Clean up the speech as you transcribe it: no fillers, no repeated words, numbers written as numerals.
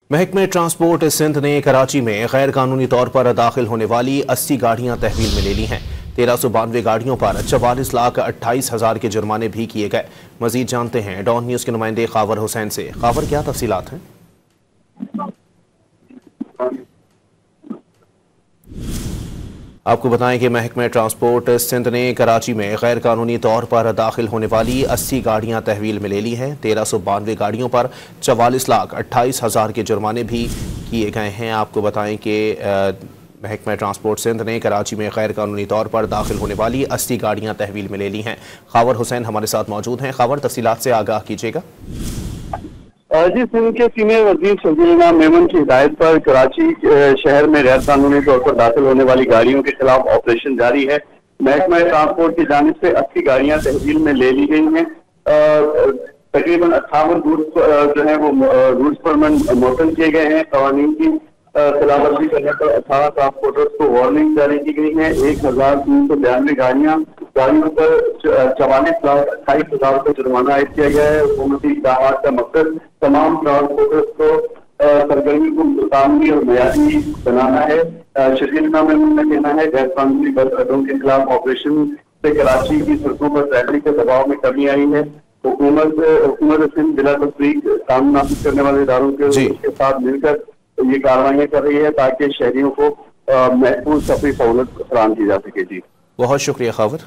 महकमे ट्रांसपोर्ट सिंध ने कराची में गैर कानूनी तौर पर दाखिल होने वाली 80 गाड़ियां तहवील में ले ली हैं। 1392 गाड़ियों पर 44,28,000 के जुर्माने भी किए गए। मजीद जानते हैं डॉन न्यूज के नुमाइंदे खावर हुसैन से। खावर, क्या तफसीलात हैं? आपको बताएं कि महकमे ट्रांसपोर्ट सिंध ने कराची में गैर कानूनी तौर पर दाखिल होने वाली 80 गाड़ियां तहवील में ले ली हैं। 1392 गाड़ियों पर 44,28,000 के जुर्माने भी किए गए हैं। आपको बताएं कि महकमा ट्रांसपोर्ट सिंध ने कराची में गैर कानूनी तौर पर दाखिल होने वाली 80 गाड़ियां तहवील में ले ली हैं। खावर हुसैन हमारे साथ मौजूद हैं। खावर, तफसीलात से आगाह कीजिएगा। जी, सिंध के सीनियर वजीर शकील मेमन की हिदायत पर कराची शहर में गैर कानूनी तौर पर दाखिल होने वाली गाड़ियों के खिलाफ ऑपरेशन जारी है। महकमा ट्रांसपोर्ट की जानिब से 80 गाड़ियां तहवील में ले ली गई हैं। तकरीबन 58 रूट्स जो है वो रूट्स पर मुअत्तल किए गए हैं। कवानीन की खिलाफवर्जी करने पर 18 ट्रांसपोर्टर्स को वार्निंग जारी की गई है। 1392 गाड़ियों पर 44,28,000 का जुर्माना आयद किया गया है। हुकूमती इक़दाम का मकसद तमाम ट्रांसपोर्टर्स को सरगर्मी को कानूनी और मयारी बनाना है। शकीलना में उनका कहना है गैर कानूनी बस अड्डों के खिलाफ ऑपरेशन से कराची की सड़कों पर ट्रैफिक के दबाव में कमी आई है। हुकूमत सिंध जिला तस्वीर कानून नाफिज करने वाले इदारों के साथ मिलकर ये कार्रवाइयाँ कर रही है ताकि शहरियों को महफूज सफरी सहूलत फराहम की जा सके। जी, बहुत शुक्रिया खावर।